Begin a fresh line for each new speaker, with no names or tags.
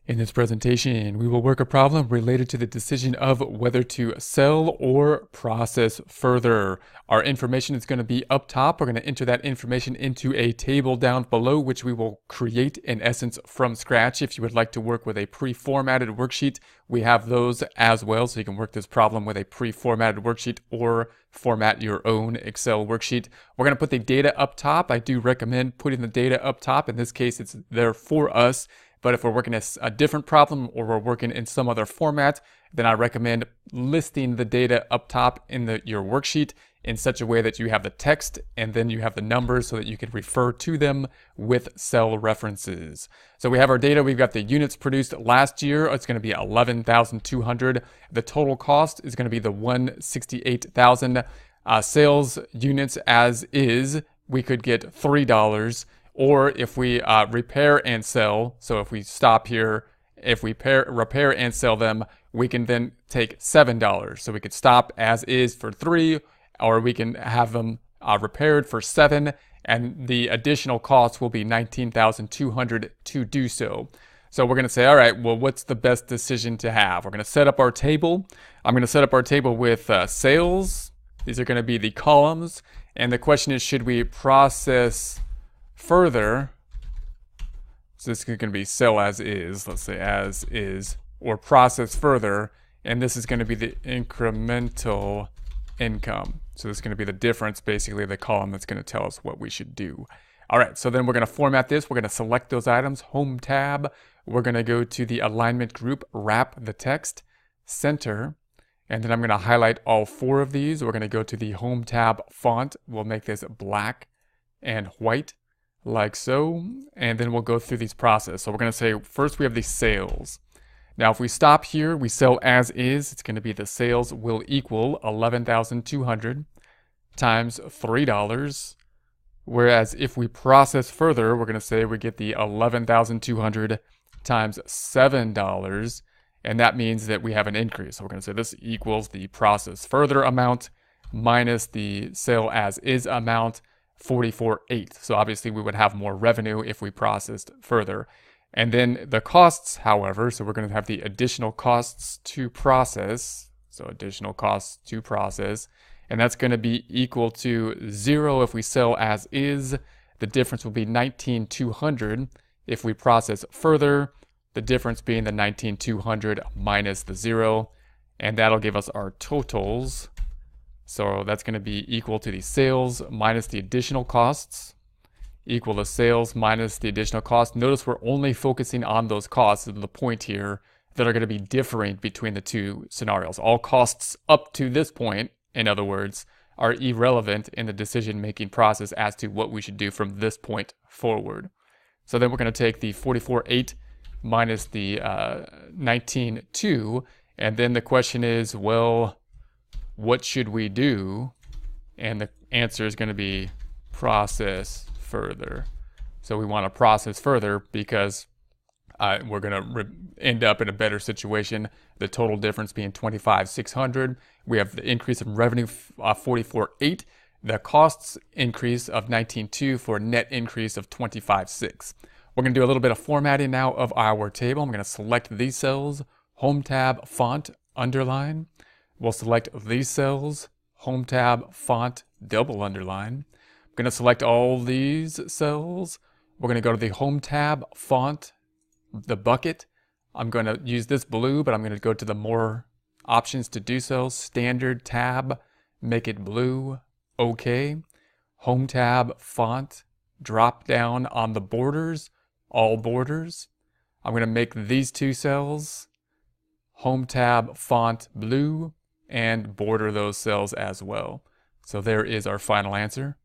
In this presentation, we will work a problem related to the decision of whether to sell or process further. Our information is going to be up top. We're going to enter that information into a table down below, which we will create in essence from scratch. If you would like to work with a pre-formatted worksheet, we have those as well. So you can work this problem with a pre-formatted worksheet or format your own Excel worksheet. We're going to put the data up top. I do recommend putting the data up top. In this case, it's there for us. But if we're working a different problem or we're working in some other format, then I recommend listing the data up top in your worksheet in such a way that you have the text and then you have the numbers so that you can refer to them with cell references. So we have our data. We've got the units produced last year. It's going to be 11,200. The total cost is going to be the 168,000. Sales units as is, we could get $3. Or if we repair and sell, so if we stop here, if we repair and sell them, we can then take $7. So we could stop as is for $3, or we can have them repaired for $7, and the additional cost will be $19,200 to do so. So we're going to say, all right, well, what's the best decision to have? We're going to set up our table. I'm going to set up our table with sales. These are going to be the columns. And the question is, should we process further? So this is going to be sell as is, let's say as is, or process further, and this is going to be the incremental income. So this is going to be the difference, basically the column that's going to tell us what we should do. All right, so then we're going to format this. We're going to select those items, home tab. We're going to go to the alignment group, wrap the text, center, and then I'm going to highlight all 4 of these. We're going to go to the home tab font. We'll make this black and white, like so, and then we'll go through these process. So we're going to say first we have the sales. Now if we stop here, we sell as is. It's going to be the sales will equal 11,200 times $3. Whereas if we process further, we're going to say we get the 11,200 times $7, and that means that we have an increase. So we're going to say this equals the process further amount minus the sale as is amount, 44.8. So obviously we would have more revenue if we processed further. And then the costs, however, so we're going to have the additional costs to process. So additional costs to process. And that's going to be equal to 0 if we sell as is. The difference will be 19,200 if we process further. The difference being the 19,200 minus the 0. And that'll give us our totals. So that's going to be equal to the sales minus the additional costs, equal to sales minus the additional costs. Notice we're only focusing on those costs in the point here that are going to be differing between the two scenarios. All costs up to this point, in other words, are irrelevant in the decision-making process as to what we should do from this point forward. So then we're going to take the 44.8 minus the 19.2, and then the question is, well, what should we do? And the answer is going to be process further. So we want to process further because we're going to end up in a better situation. The total difference being 25,600. We have the increase in revenue 44.8. The costs increase of 19.2 for a net increase of 25.6. We're going to do a little bit of formatting now of our table. I'm going to select these cells, home tab, font, underline. We'll select these cells, home tab, font, double underline. I'm going to select all these cells. We're going to go to the home tab, font, the bucket. I'm going to use this blue, but I'm going to go to the more options to do so. Standard tab, make it blue, OK. Home tab, font, drop down on the borders, all borders. I'm going to make these 2 cells, home tab, font, blue, and border those cells as well. So there is our final answer.